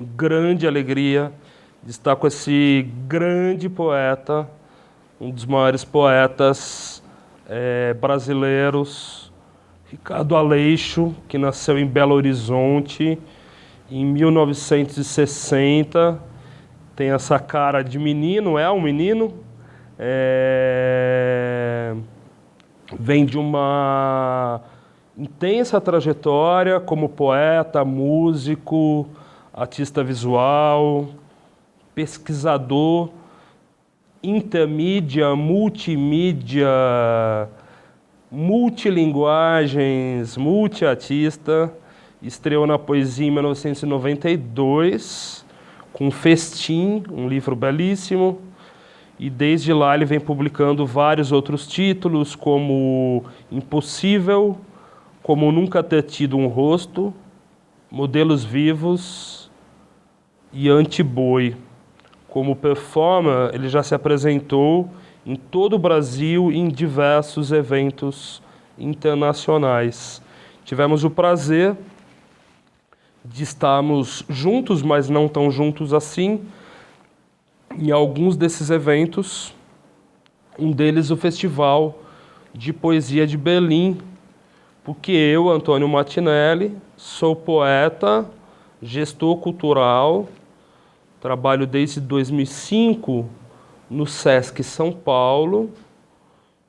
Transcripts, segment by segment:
grande alegria de estar com esse grande poeta, um dos maiores poetas brasileiros, Ricardo Aleixo, que nasceu em Belo Horizonte em 1960. Tem essa cara de menino, é um menino. Vem de uma intensa trajetória como poeta, músico, artista visual, pesquisador, intermídia, multimídia, multilinguagens, multiartista. Estreou na poesia em 1992, com Festim, um livro belíssimo. E desde lá ele vem publicando vários outros títulos, como Impossível, Como Nunca Ter Tido um Rosto, Modelos Vivos e Antiboi. Como performer, ele já se apresentou em todo o Brasil e em diversos eventos internacionais. Tivemos o prazer de estarmos juntos, mas não tão juntos assim, em alguns desses eventos, um deles o Festival de Poesia de Berlim, porque eu, Antônio Martinelli, sou poeta, gestor cultural, trabalho desde 2005 no Sesc São Paulo,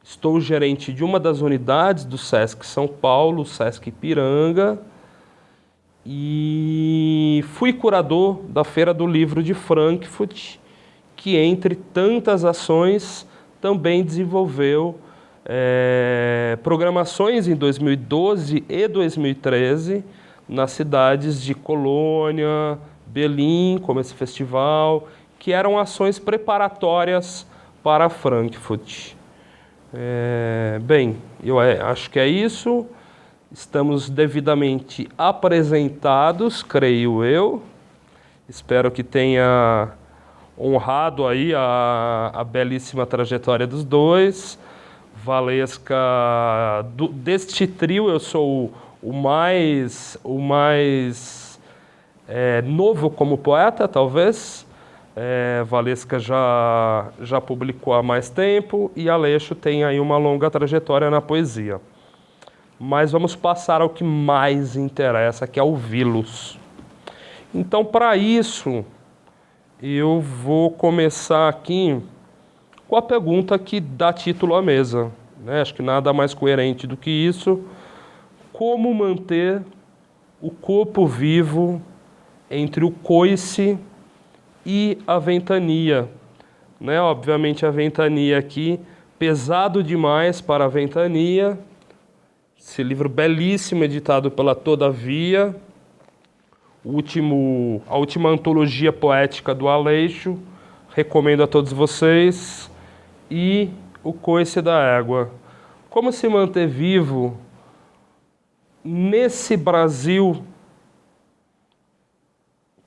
estou gerente de uma das unidades do Sesc São Paulo, o Sesc Ipiranga, e fui curador da Feira do Livro de Frankfurt, que, entre tantas ações, também desenvolveu programações em 2012 e 2013 nas cidades de Colônia, Berlim, como esse festival, que eram ações preparatórias para Frankfurt. Bem, eu acho que é isso. Estamos devidamente apresentados, creio eu. Espero que tenha honrado aí a belíssima trajetória dos dois. Valesca, deste trio eu sou o mais novo como poeta, talvez. Valesca já publicou há mais tempo e Aleixo tem aí uma longa trajetória na poesia. Mas vamos passar ao que mais interessa, que é ouvi-los. Então, para isso, eu vou começar aqui com a pergunta que dá título à mesa, né? Acho que nada mais coerente do que isso. Como manter o corpo vivo entre o coice e a ventania, né? Obviamente a ventania aqui, pesado demais para a ventania. Esse livro belíssimo, editado pela Todavia, a última antologia poética do Aleixo, recomendo a todos vocês. E O Coice da Égua. Como se manter vivo nesse Brasil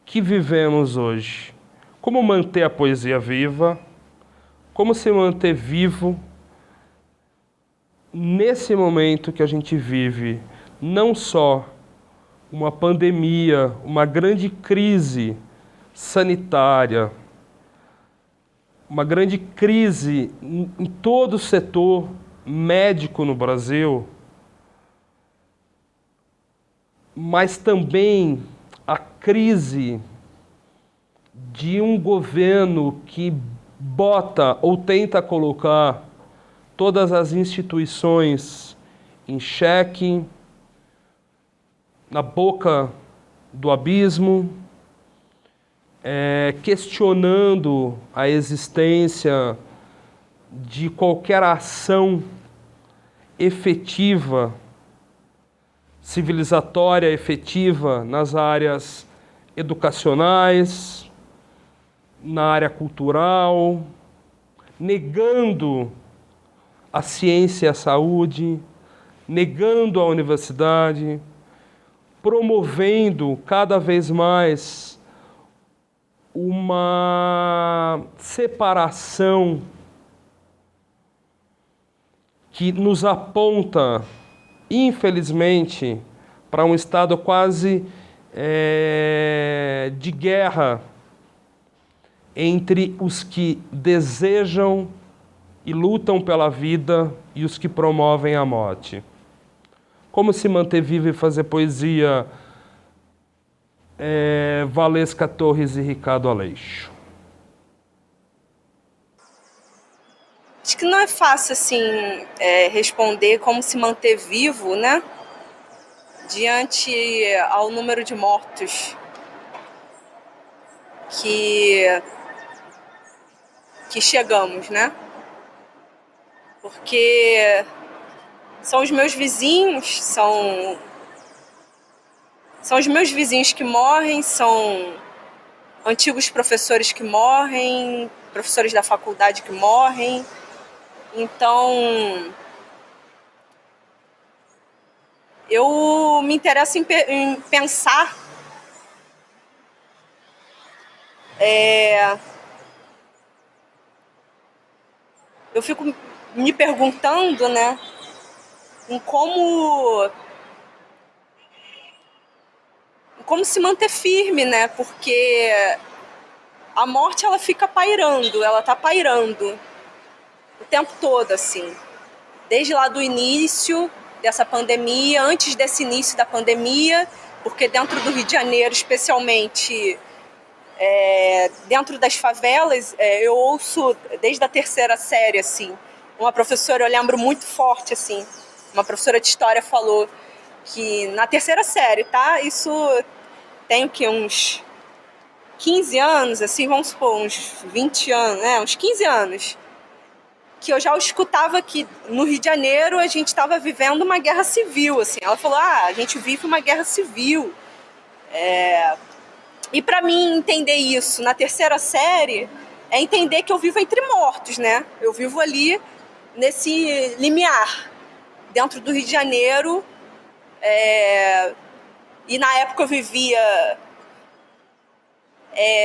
que vivemos hoje? Como manter a poesia viva? Como se manter vivo nesse momento que a gente vive? Não só uma pandemia, uma grande crise sanitária, uma grande crise em todo o setor médico no Brasil, mas também a crise de um governo que bota ou tenta colocar todas as instituições em xeque, na boca do abismo, questionando a existência de qualquer ação efetiva, civilizatória efetiva nas áreas educacionais, na área cultural, negando a ciência e a saúde, negando a universidade, promovendo cada vez mais uma separação que nos aponta, infelizmente, para um estado quase de guerra entre os que desejam e lutam pela vida e os que promovem a morte. Como se manter vivo e fazer poesia? Valesca Torres e Ricardo Aleixo. Acho que não é fácil, assim, responder como se manter vivo, né? Diante ao número de mortos que chegamos, né? Porque são os meus vizinhos, são os meus vizinhos que morrem, são antigos professores que morrem, professores da faculdade que morrem. Então, eu me interesso em pensar eu fico me perguntando, né, em como se manter firme, né? Porque a morte, ela fica pairando, ela tá pairando o tempo todo, assim. Desde lá do início dessa pandemia, antes desse início da pandemia, porque dentro do Rio de Janeiro, especialmente dentro das favelas, eu ouço desde a terceira série, assim, uma professora, eu lembro muito forte, assim, uma professora de história falou que na terceira série, tá? Isso tem que uns 15 anos, assim, vamos supor, uns 20 anos, né? Uns 15 anos, que eu já escutava que no Rio de Janeiro a gente estava vivendo uma guerra civil, assim. Ela falou, a gente vive uma guerra civil. E para mim entender isso na terceira série é entender que eu vivo entre mortos, né? Eu vivo ali nesse limiar, dentro do Rio de Janeiro. E na época eu vivia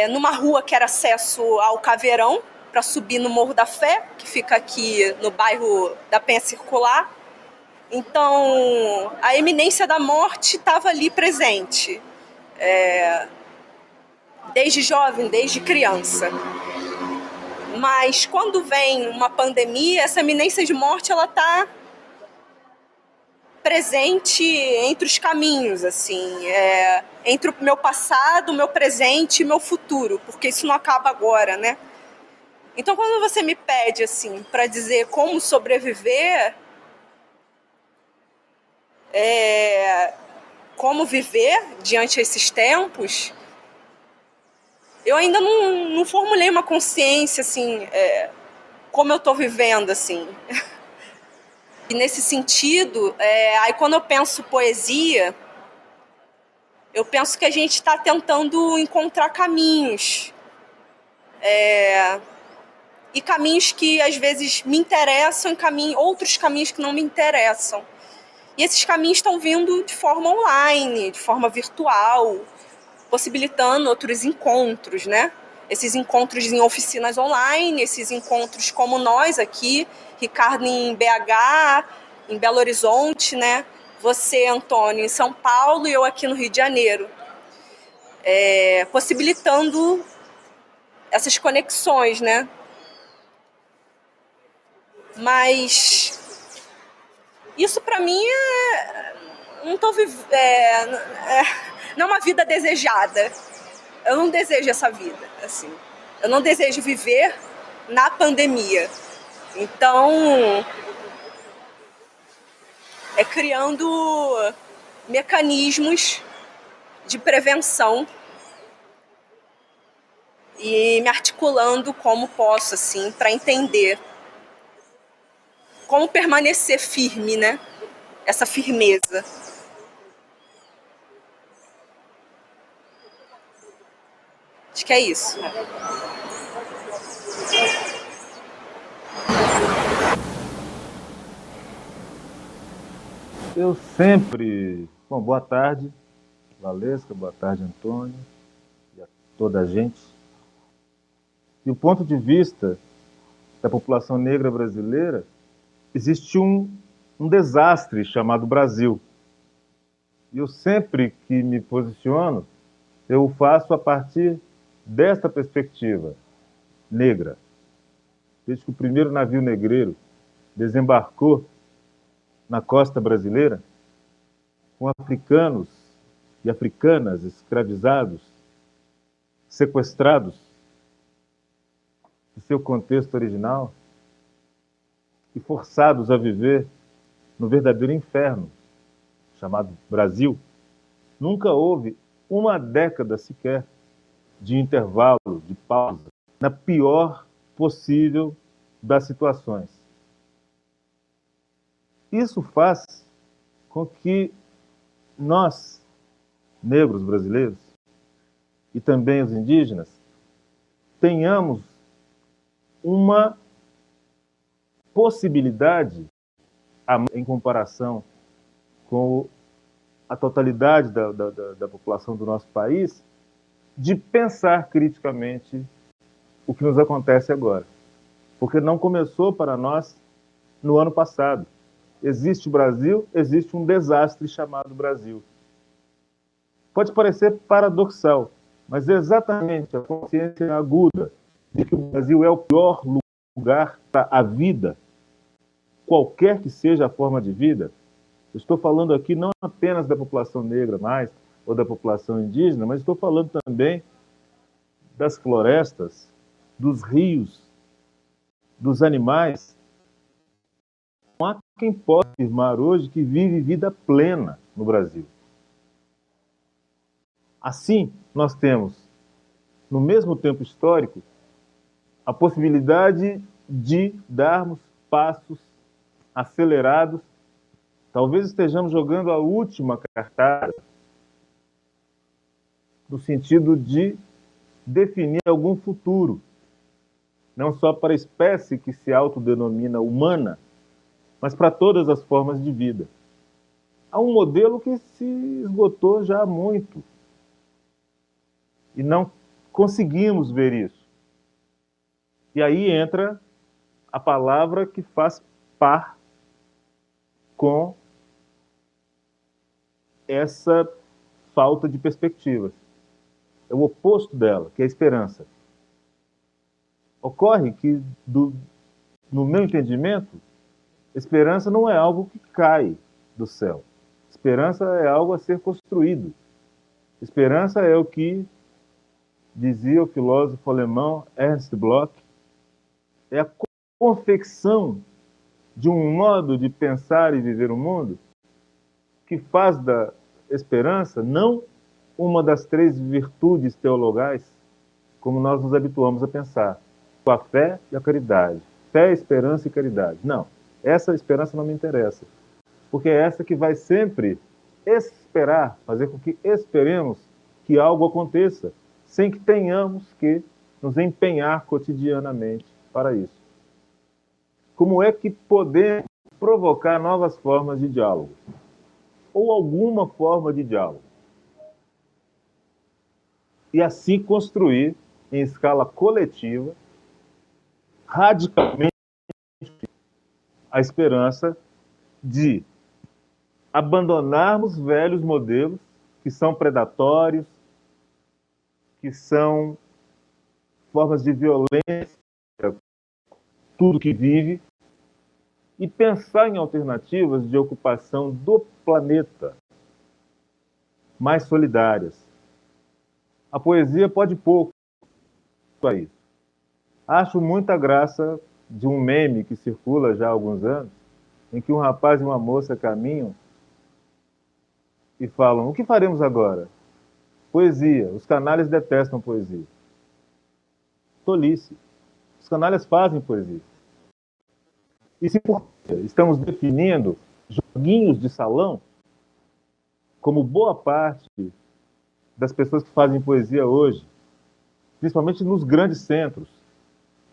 numa rua que era acesso ao Caveirão, para subir no Morro da Fé, que fica aqui no bairro da Penha Circular. Então, a iminência da morte estava ali presente. Desde jovem, desde criança. Mas quando vem uma pandemia, essa iminência de morte, ela está presente entre os caminhos, assim, entre o meu passado, o meu presente e o meu futuro, porque isso não acaba agora, né? Então, quando você me pede, assim, para dizer como sobreviver, como viver diante desses tempos, eu ainda não formulei uma consciência, assim, como eu estou vivendo, assim. E nesse sentido, aí quando eu penso poesia, eu penso que a gente está tentando encontrar caminhos. E caminhos que às vezes me interessam, outros caminhos que não me interessam. E esses caminhos estão vindo de forma online, de forma virtual, possibilitando outros encontros, né? Esses encontros em oficinas online, esses encontros como nós aqui, Ricardo em BH, em Belo Horizonte, né? Você, Antônio, em São Paulo e eu aqui no Rio de Janeiro. Possibilitando essas conexões, né? Mas isso para mim não tô não é uma vida desejada. Eu não desejo essa vida, assim. Eu não desejo viver na pandemia. Então, criando mecanismos de prevenção e me articulando como posso, assim, para entender como permanecer firme, né? Essa firmeza. Acho que é isso. Eu sempre... Bom, boa tarde, Valesca, boa tarde, Antônio, e a toda a gente. E o ponto de vista da população negra brasileira, existe um desastre chamado Brasil. E eu sempre que me posiciono, eu o faço a partir desta perspectiva negra. Desde que o primeiro navio negreiro desembarcou na costa brasileira, com africanos e africanas escravizados, sequestrados do seu contexto original e forçados a viver no verdadeiro inferno, chamado Brasil, nunca houve uma década sequer de intervalo, de pausa, na pior possível das situações. Isso faz com que nós, negros brasileiros, e também os indígenas, tenhamos uma possibilidade, em comparação com a totalidade da população do nosso país, de pensar criticamente o que nos acontece agora. Porque não começou para nós no ano passado. Existe o Brasil, existe um desastre chamado Brasil. Pode parecer paradoxal, mas é exatamente a consciência aguda de que o Brasil é o pior lugar para a vida, qualquer que seja a forma de vida. Eu estou falando aqui não apenas da população negra mais, ou da população indígena, mas estou falando também das florestas, dos rios, dos animais. Não há quem possa afirmar hoje que vive vida plena no Brasil. Assim, nós temos, no mesmo tempo histórico, a possibilidade de darmos passos acelerados. Talvez estejamos jogando a última cartada no sentido de definir algum futuro, não só para a espécie que se autodenomina humana, mas para todas as formas de vida. Há um modelo que se esgotou já há muito e não conseguimos ver isso. E aí entra a palavra que faz par com essa falta de perspectivas. É o oposto dela, que é a esperança. Ocorre que, no meu entendimento, esperança não é algo que cai do céu. Esperança é algo a ser construído. Esperança é o que dizia o filósofo alemão Ernst Bloch, é a confecção de um modo de pensar e viver o mundo que faz da esperança não uma das 3 virtudes teologais, como nós nos habituamos a pensar, a fé e a caridade. Fé, esperança e caridade. Não, essa esperança não me interessa, porque é essa que vai sempre esperar, fazer com que esperemos que algo aconteça, sem que tenhamos que nos empenhar cotidianamente para isso. Como é que podemos provocar novas formas de diálogo? Ou alguma forma de diálogo? E assim construir, em escala coletiva, radicalmente, a esperança de abandonarmos velhos modelos que são predatórios, que são formas de violência, tudo que vive, e pensar em alternativas de ocupação do planeta mais solidárias. A poesia pode pouco a isso. Acho muita graça de um meme que circula já há alguns anos, em que um rapaz e uma moça caminham e falam: o que faremos agora? Poesia. Os canalhas detestam poesia. Tolice. Os canalhas fazem poesia. E se estamos definindo joguinhos de salão, como boa parte das pessoas que fazem poesia hoje, principalmente nos grandes centros,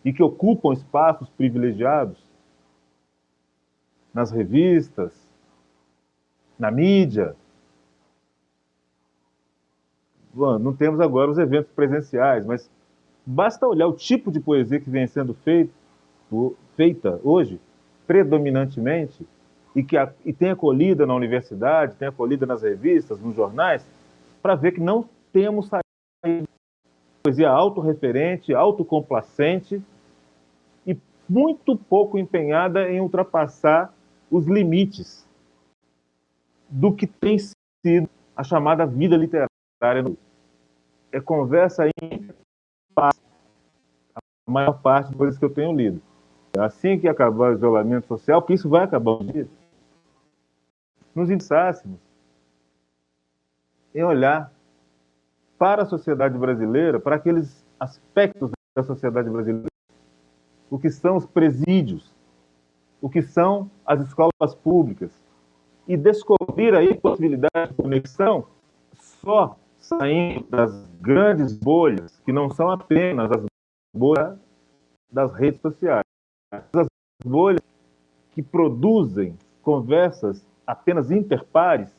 e que ocupam espaços privilegiados nas revistas, na mídia. Bom, não temos agora os eventos presenciais, mas basta olhar o tipo de poesia que vem sendo feita hoje, predominantemente e tem acolhida na universidade, tem acolhida nas revistas, nos jornais, para ver que não temos saído. Poesia autorreferente, autocomplacente e muito pouco empenhada em ultrapassar os limites do que tem sido a chamada vida literária. É conversa em a maior parte das coisas que eu tenho lido. Assim que acabar o isolamento social, que isso vai acabar um dia, nos interessássemos em olhar para a sociedade brasileira, para aqueles aspectos da sociedade brasileira, o que são os presídios, o que são as escolas públicas, e descobrir aí possibilidade de conexão só saindo das grandes bolhas, que não são apenas as bolhas das redes sociais, as bolhas que produzem conversas apenas interpares,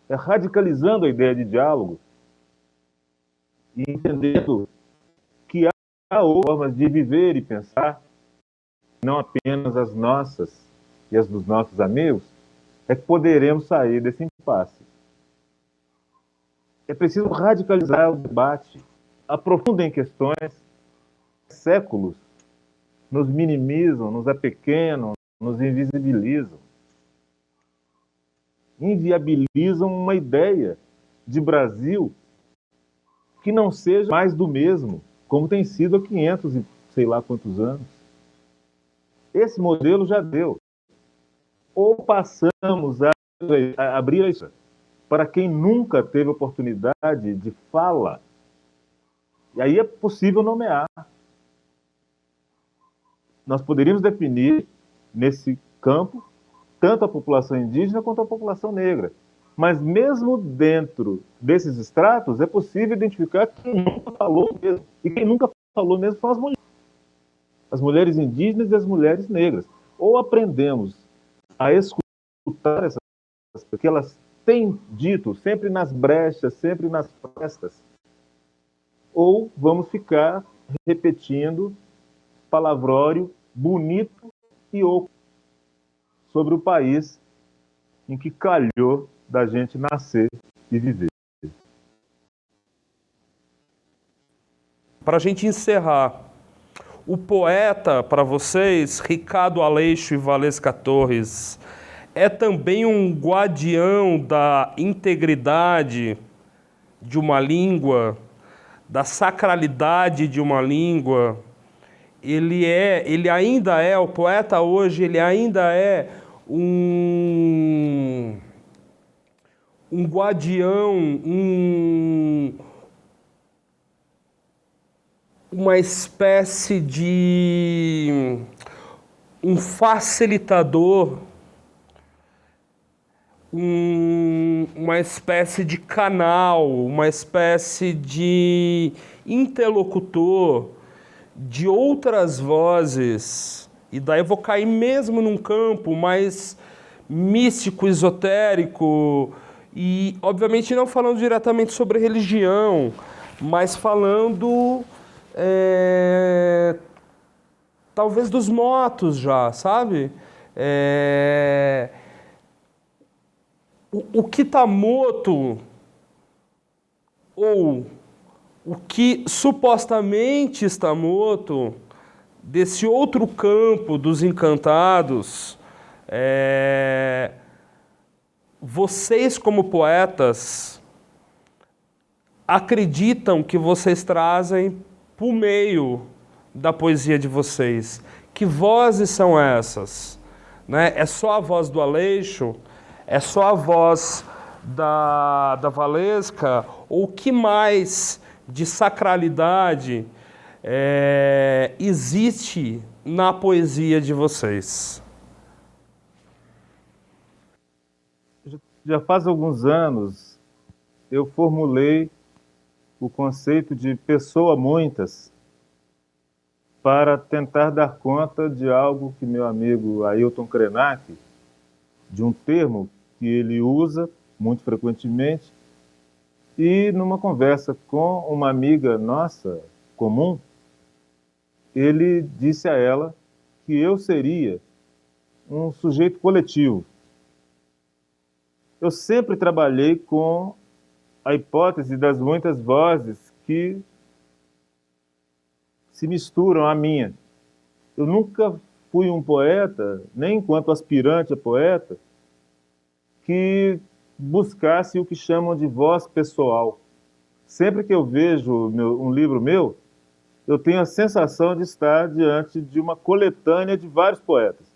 radicalizando a ideia de diálogo e entendendo que há formas de viver e pensar, não apenas as nossas e as dos nossos amigos, é que poderemos sair desse impasse. É preciso radicalizar o debate, aprofundar em questões, séculos nos minimizam, nos apequenam, nos invisibilizam, inviabilizam uma ideia de Brasil que não seja mais do mesmo, como tem sido há 500 e sei lá quantos anos. Esse modelo já deu. Ou passamos a abrir isso para quem nunca teve oportunidade de fala, e aí é possível nomear. Nós poderíamos definir nesse campo tanto a população indígena quanto a população negra. Mas mesmo dentro desses estratos, é possível identificar quem nunca falou mesmo. E quem nunca falou mesmo são as mulheres. As mulheres indígenas e as mulheres negras. Ou aprendemos a escutar essas pessoas, porque elas têm dito, sempre nas brechas, sempre nas frestas, ou vamos ficar repetindo palavrório bonito e oco sobre o país em que calhou da gente nascer e viver. Para a gente encerrar, o poeta, para vocês, Ricardo Aleixo e Valesca Torres, é também um guardião da integridade de uma língua, da sacralidade de uma língua. Ele ainda é, o poeta hoje, ele ainda é um guardião, uma espécie de um facilitador, uma espécie de canal, uma espécie de interlocutor de outras vozes, e daí eu vou cair mesmo num campo mais místico, esotérico, e obviamente não falando diretamente sobre religião, mas falando talvez dos motos já, sabe? O Kitamoto, ou o que supostamente está morto, desse outro campo dos encantados, vocês como poetas acreditam que vocês trazem para o meio da poesia de vocês. Que vozes são essas? Né? É só a voz do Aleixo? É só a voz da Valesca? Ou o que mais de sacralidade existe na poesia de vocês? Já faz alguns anos eu formulei o conceito de pessoa muitas para tentar dar conta de algo que meu amigo Ailton Krenak, de um termo que ele usa muito frequentemente, e numa conversa com uma amiga nossa comum, ele disse a ela que eu seria um sujeito coletivo, Eu sempre trabalhei com a hipótese das muitas vozes que se misturam à minha. Eu nunca fui um poeta, nem enquanto aspirante a poeta, que buscasse o que chamam de voz pessoal. Sempre que eu vejo um livro meu, eu tenho a sensação de estar diante de uma coletânea de vários poetas.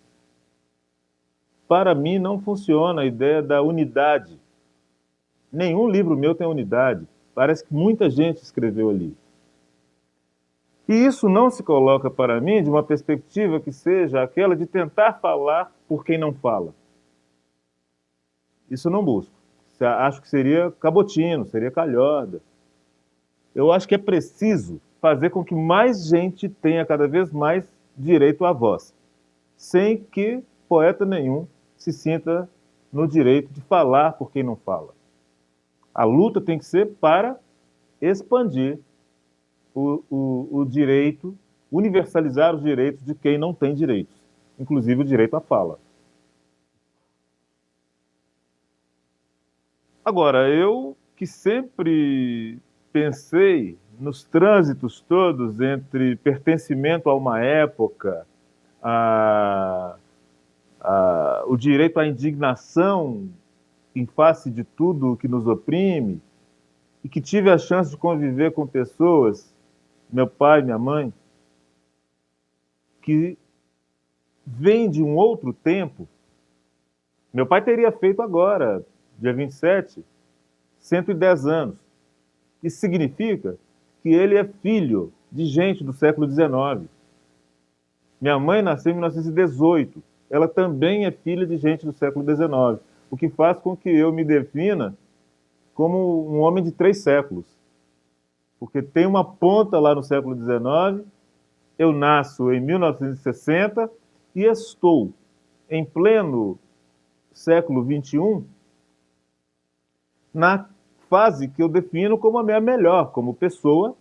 Para mim não funciona a ideia da unidade. Nenhum livro meu tem unidade. Parece que muita gente escreveu ali. E isso não se coloca para mim de uma perspectiva que seja aquela de tentar falar por quem não fala. Isso eu não busco. Acho que seria cabotino, seria calhorda. Eu acho que é preciso fazer com que mais gente tenha cada vez mais direito à voz, sem que poeta nenhum se sinta no direito de falar por quem não fala. A luta tem que ser para expandir o direito, universalizar os direitos de quem não tem direitos, inclusive o direito à fala. Agora, eu que sempre pensei nos trânsitos todos entre pertencimento a uma época, o direito à indignação em face de tudo que nos oprime, e que tive a chance de conviver com pessoas, meu pai, minha mãe, que vêm de um outro tempo. Meu pai teria feito agora, dia 27, 110 anos. Isso significa que ele é filho de gente do século XIX. Minha mãe nasceu em 1918. Ela também é filha de gente do século XIX, o que faz com que eu me defina como um homem de 3 séculos. Porque tem uma ponta lá no século XIX, eu nasço em 1960 e estou em pleno século XXI na fase que eu defino como a minha melhor, como pessoa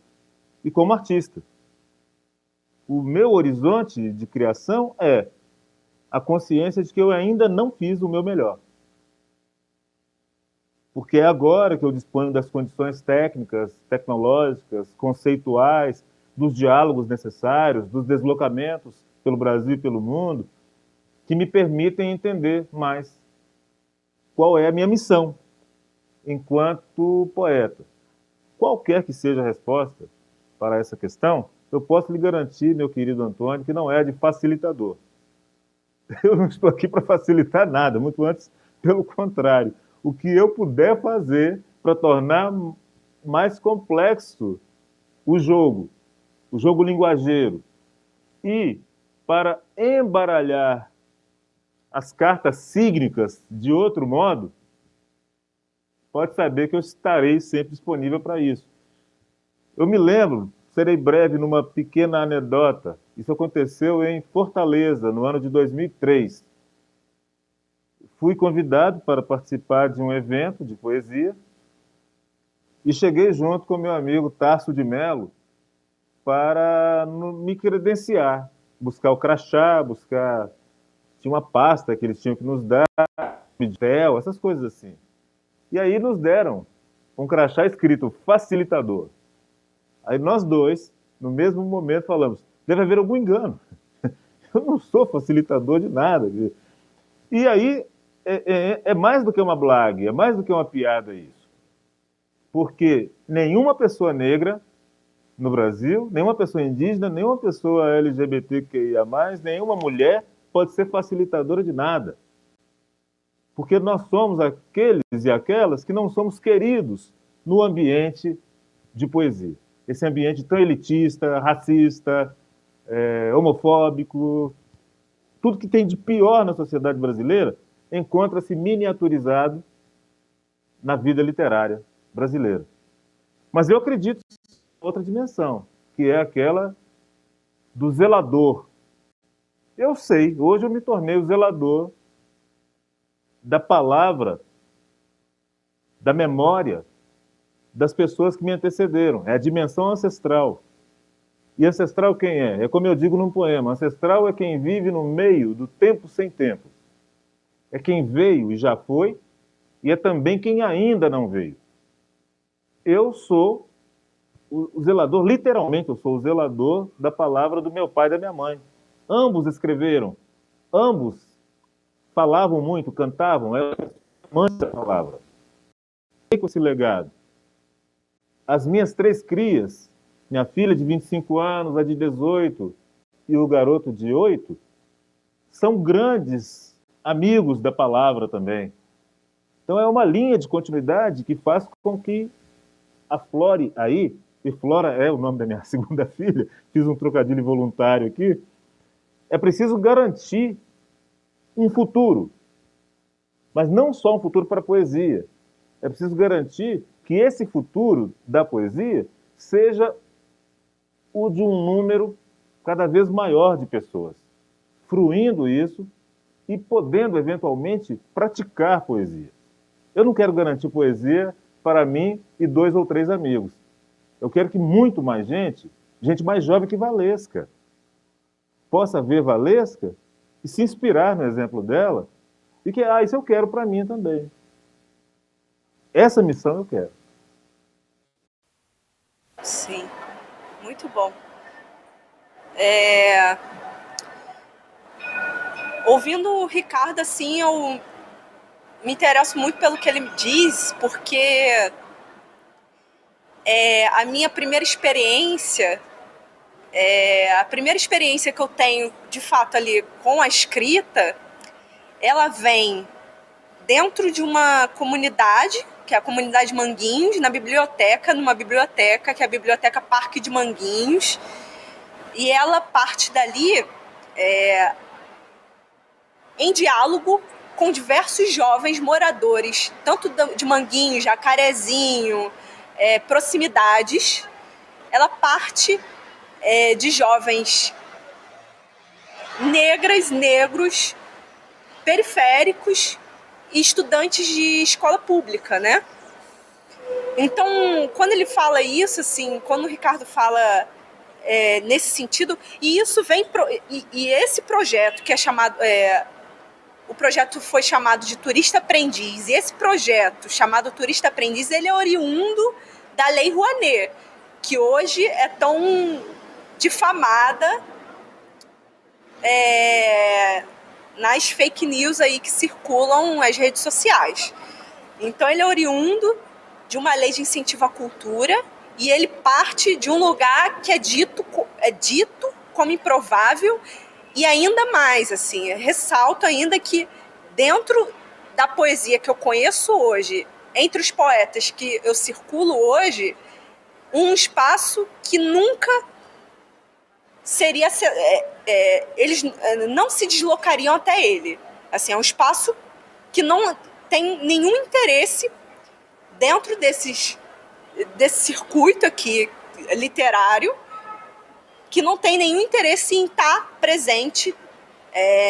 e como artista. O meu horizonte de criação é a consciência de que eu ainda não fiz o meu melhor. Porque é agora que eu disponho das condições técnicas, tecnológicas, conceituais, dos diálogos necessários, dos deslocamentos pelo Brasil e pelo mundo, que me permitem entender mais qual é a minha missão enquanto poeta. Qualquer que seja a resposta para essa questão, eu posso lhe garantir, meu querido Antônio, que não é de facilitador. Eu não estou aqui para facilitar nada, muito antes, pelo contrário. O que eu puder fazer para tornar mais complexo o jogo linguajeiro, e para embaralhar as cartas sígnicas de outro modo, pode saber que eu estarei sempre disponível para isso. Eu me lembro, serei breve numa pequena anedota, isso aconteceu em Fortaleza, no ano de 2003. Fui convidado para participar de um evento de poesia e cheguei junto com meu amigo Tarso de Mello para me credenciar, buscar o crachá, tinha uma pasta que eles tinham que nos dar, essas coisas assim. E aí nos deram um crachá escrito facilitador. Aí nós dois, no mesmo momento, falamos, deve haver algum engano. Eu não sou facilitador de nada. E aí é mais do que uma blague, é mais do que uma piada isso. Porque nenhuma pessoa negra no Brasil, nenhuma pessoa indígena, nenhuma pessoa LGBTQIA+, nenhuma mulher pode ser facilitadora de nada. Porque nós somos aqueles e aquelas que não somos queridos no ambiente de poesia. Esse ambiente tão elitista, racista, homofóbico, tudo que tem de pior na sociedade brasileira encontra-se miniaturizado na vida literária brasileira. Mas eu acredito em outra dimensão, que é aquela do zelador. Eu sei, hoje eu me tornei o zelador da palavra, da memória das pessoas que me antecederam. É a dimensão ancestral. E ancestral quem é? É como eu digo num poema, ancestral é quem vive no meio do tempo sem tempo. É quem veio e já foi, e é também quem ainda não veio. Eu sou o zelador, literalmente, eu sou o zelador da palavra do meu pai e da minha mãe. Ambos escreveram, ambos falavam muito, cantavam, eram amantes da palavra. Com esse legado. As minhas 3 crias, minha filha de 25 anos, a de 18 e o garoto de 8, são grandes amigos da palavra também. Então é uma linha de continuidade que faz com que aflore aí, e Flora é o nome da minha segunda filha, fiz um trocadilho voluntário aqui, é preciso garantir um futuro, mas não só um futuro para a poesia. É preciso garantir que esse futuro da poesia seja o de um número cada vez maior de pessoas, fruindo isso e podendo, eventualmente, praticar poesia. Eu não quero garantir poesia para mim e 2 ou 3 amigos. Eu quero que muito mais gente, gente mais jovem que Valesca, possa ver Valesca e se inspirar no exemplo dela e que, isso eu quero para mim também. Essa missão eu quero. Sim, muito bom. Ouvindo o Ricardo, assim, eu me interesso muito pelo que ele diz, porque a minha primeira experiência, a primeira experiência que eu tenho, de fato, ali com a escrita, ela vem dentro de uma comunidade, que é a comunidade Manguinhos, numa biblioteca, que é a Biblioteca Parque de Manguinhos, e ela parte dali em diálogo com diversos jovens moradores, tanto de Manguinhos, Jacarezinho, proximidades. Ela parte de jovens negras, negros, periféricos e estudantes de escola pública, né? Então, quando ele fala isso, assim, quando o Ricardo fala nesse sentido, e isso vem e esse projeto que é chamado o projeto foi chamado de Turista Aprendiz, e esse projeto chamado Turista Aprendiz, ele é oriundo da Lei Rouanet, que hoje é tão difamada nas fake news aí que circulam nas redes sociais. Então ele é oriundo de uma lei de incentivo à cultura e ele parte de um lugar que é dito como improvável. E ainda mais, assim, ressalto ainda que dentro da poesia que eu conheço hoje, entre os poetas que eu circulo hoje, um espaço que nunca seria... eles não se deslocariam até ele. Assim, é um espaço que não tem nenhum interesse dentro desse circuito aqui literário, que não tem nenhum interesse em estar presente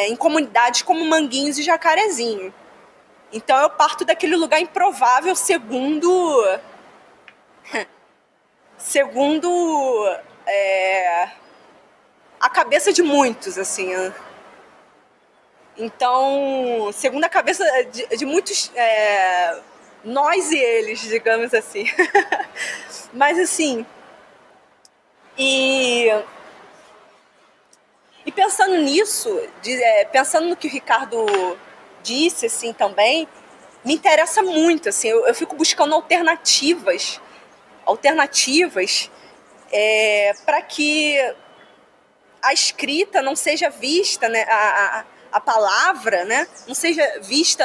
em comunidades como Manguinhos e Jacarezinho. Então eu parto daquele lugar improvável segundo a cabeça de muitos, assim. Então, segundo a cabeça de muitos, nós e eles, digamos assim. Mas assim, e pensando nisso, pensando no que o Ricardo disse, assim, também, me interessa muito, assim, eu fico buscando alternativas para que a escrita não seja vista, né, a palavra, né, não seja vista,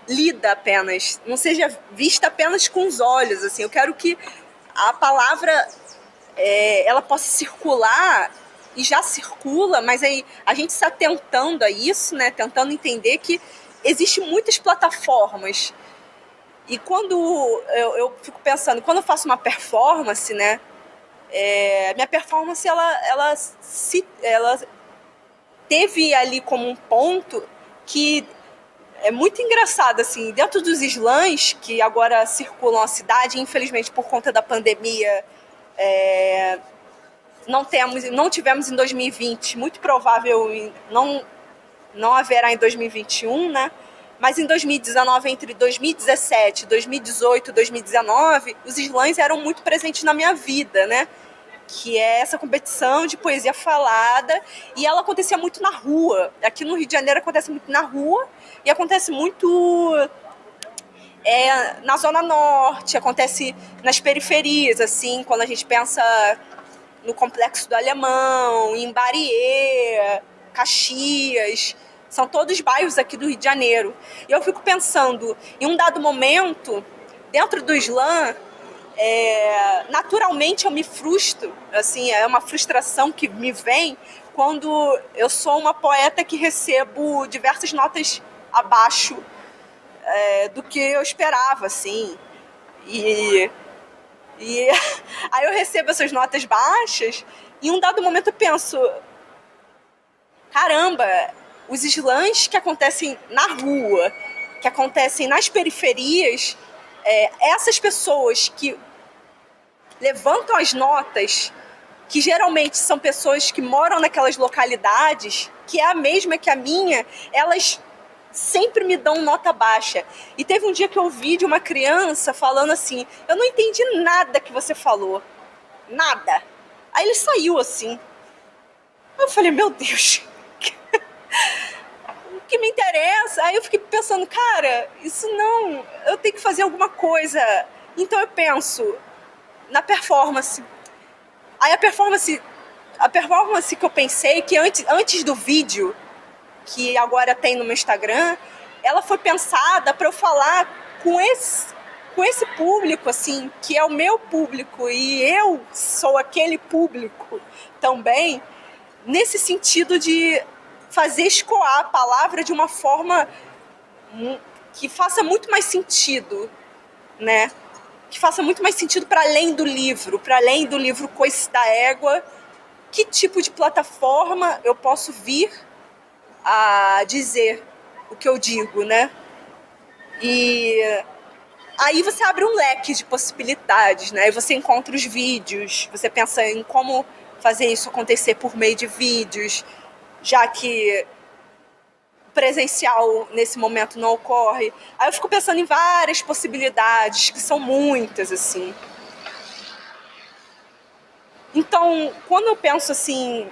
lida apenas, não seja vista apenas com os olhos, assim, eu quero que a palavra ela possa circular, e já circula, mas aí a gente está tentando a isso, né? Tentando entender que existem muitas plataformas. E quando eu fico pensando, quando eu faço uma performance, né? Minha performance, ela teve ali como um ponto que é muito engraçado, assim, dentro dos slams que agora circulam a cidade, infelizmente por conta da pandemia, não tivemos em 2020, muito provável não haverá em 2021, né? Mas em 2019, entre 2017, 2018 e 2019, os slams eram muito presentes na minha vida, né? Que é essa competição de poesia falada, e ela acontecia muito na rua. Aqui no Rio de Janeiro acontece muito na rua, e acontece muito na Zona Norte, acontece nas periferias, assim, quando a gente pensa no Complexo do Alemão, em Bariê, Caxias, são todos bairros aqui do Rio de Janeiro. E eu fico pensando, em um dado momento, dentro do slam, naturalmente eu me frustro, assim, é uma frustração que me vem quando eu sou uma poeta que recebo diversas notas abaixo do que eu esperava, assim. E aí eu recebo essas notas baixas e em um dado momento eu penso, caramba, os slams que acontecem na rua, que acontecem nas periferias, essas pessoas que levantam as notas, que geralmente são pessoas que moram naquelas localidades, que é a mesma que a minha, elas sempre me dão nota baixa. E teve um dia que eu ouvi de uma criança falando assim, eu não entendi nada que você falou. Nada. Aí ele saiu assim. Eu falei, meu Deus, o que me interessa? Aí eu fiquei pensando, cara, isso não... Eu tenho que fazer alguma coisa. Então eu penso na performance. Aí a performance que eu pensei, que antes do vídeo, que agora tem no meu Instagram, ela foi pensada para eu falar com esse público, assim, que é o meu público, e eu sou aquele público também, nesse sentido de fazer escoar a palavra de uma forma que faça muito mais sentido, né? Que faça muito mais sentido para além do livro Coice da Égua. Que tipo de plataforma eu posso vir a dizer o que eu digo, né? E aí você abre um leque de possibilidades, né? E você encontra os vídeos, você pensa em como fazer isso acontecer por meio de vídeos, já que presencial nesse momento não ocorre. Aí eu fico pensando em várias possibilidades, que são muitas, assim. Então, quando eu penso assim,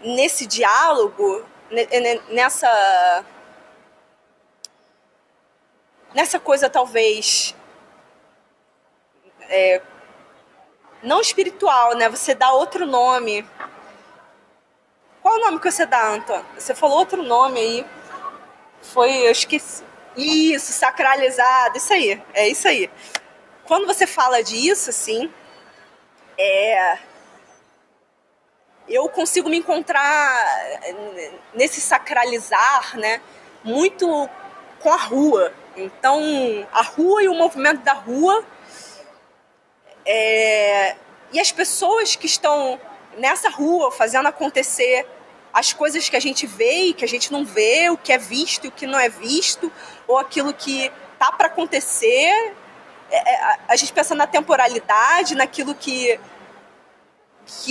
nesse diálogo, nessa coisa talvez não espiritual, né? Você dá outro nome. Qual é o nome que você dá, Anton? Você falou outro nome aí. Eu esqueci. Isso, sacralizado, isso aí, é isso aí. Quando você fala disso, assim, eu consigo me encontrar nesse sacralizar, né, muito com a rua. Então, a rua e o movimento da rua, e as pessoas que estão nessa rua fazendo acontecer as coisas que a gente vê e que a gente não vê, o que é visto e o que não é visto, ou aquilo que tá para acontecer. A gente pensa na temporalidade, naquilo que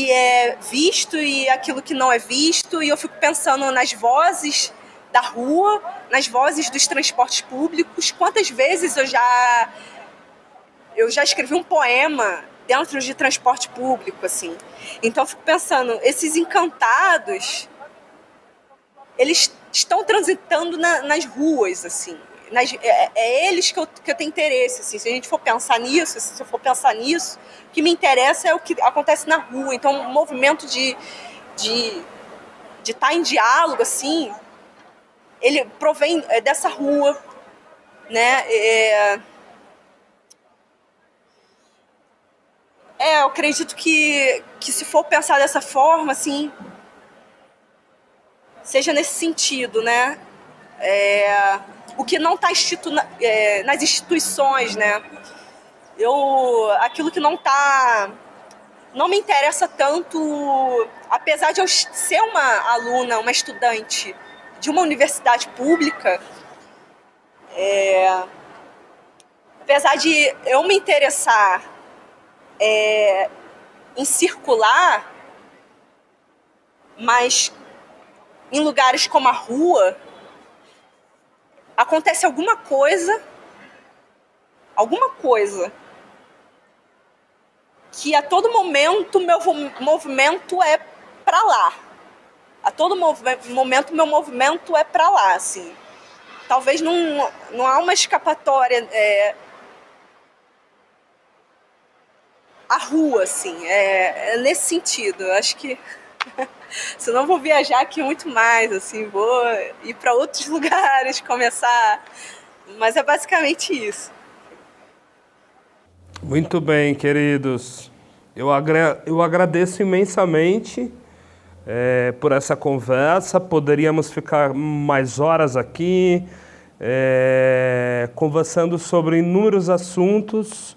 é visto e aquilo que não é visto, e eu fico pensando nas vozes da rua, nas vozes dos transportes públicos. Quantas vezes eu já escrevi um poema dentro de transporte público, assim. Então eu fico pensando, esses encantados, eles estão transitando nas ruas, assim. É eles que eu tenho interesse, assim. Se a gente for pensar nisso, se eu for pensar nisso, o que me interessa é o que acontece na rua. Então, o movimento de estar em diálogo, assim, ele provém dessa rua, né? Eu acredito que se for pensar dessa forma, assim, seja nesse sentido, né? O que não está nas instituições, né? Aquilo que não me interessa tanto, apesar de eu ser uma aluna, uma estudante de uma universidade pública, apesar de eu me interessar em circular, mas em lugares como a rua, acontece alguma coisa que a todo momento meu movimento é para lá. A todo momento meu movimento é para lá, assim. Talvez não há uma escapatória à rua, assim. É nesse sentido. Eu acho que senão eu vou viajar aqui muito mais, assim, vou ir para outros lugares, começar. Mas é basicamente isso. Muito bem, queridos. Eu agradeço imensamente por essa conversa. Poderíamos ficar mais horas aqui conversando sobre inúmeros assuntos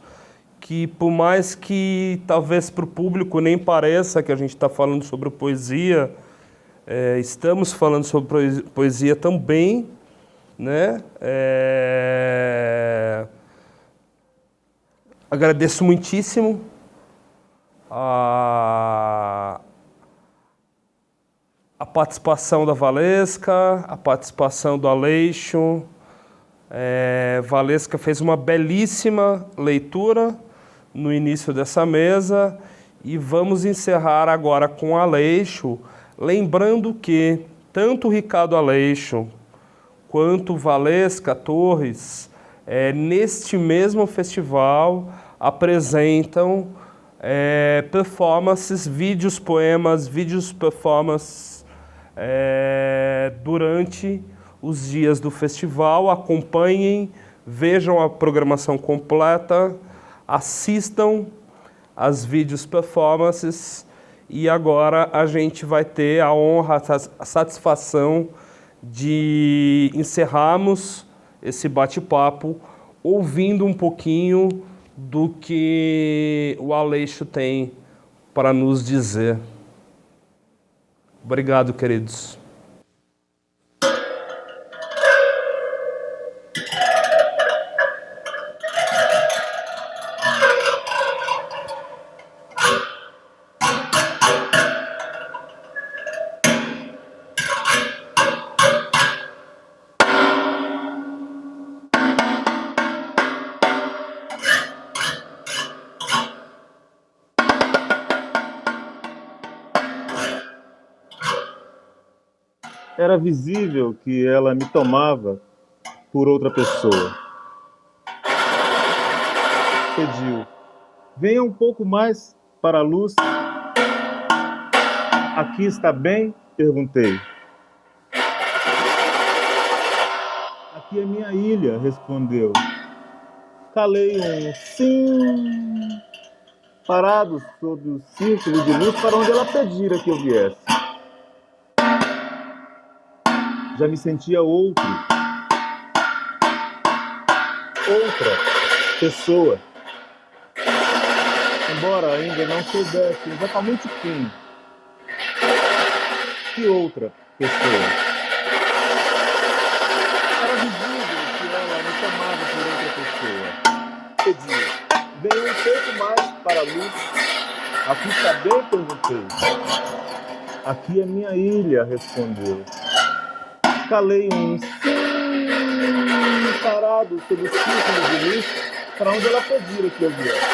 que, por mais que talvez para o público nem pareça que a gente está falando sobre poesia, estamos falando sobre poesia também, né? Agradeço muitíssimo a participação da Valesca, a participação do Aleixo. Valesca fez uma belíssima leitura no início dessa mesa e vamos encerrar agora com o Aleixo, lembrando que tanto o Ricardo Aleixo quanto Valesca Torres, neste mesmo festival, apresentam performances, vídeos, poemas, vídeos, performances durante os dias do festival. Acompanhem, vejam a programação completa, assistam as vídeos performances e agora a gente vai ter a honra, a satisfação de encerrarmos esse bate-papo ouvindo um pouquinho do que o Aleixo tem para nos dizer. Obrigado, queridos. Era visível que ela me tomava por outra pessoa. Pediu: venha um pouco mais para a luz. Aqui está bem? Perguntei. Aqui é minha ilha, respondeu. Calei um sim, parado sob o círculo de luz para onde ela pedira que eu viesse. Já me sentia outra pessoa, embora ainda não soubesse exatamente quem. Que outra pessoa? Era visível que ela me chamava por outra pessoa. Pedi: venha um pouco mais para a luz. Aqui está bem? Perguntei. Aqui é minha ilha, respondeu. Calei um sim, parado sob o círculo de luz para onde ela pedira que eu viesse.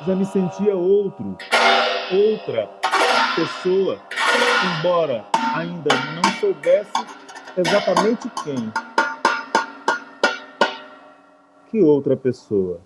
Já me sentia outra pessoa, embora ainda não soubesse exatamente quem. Que outra pessoa?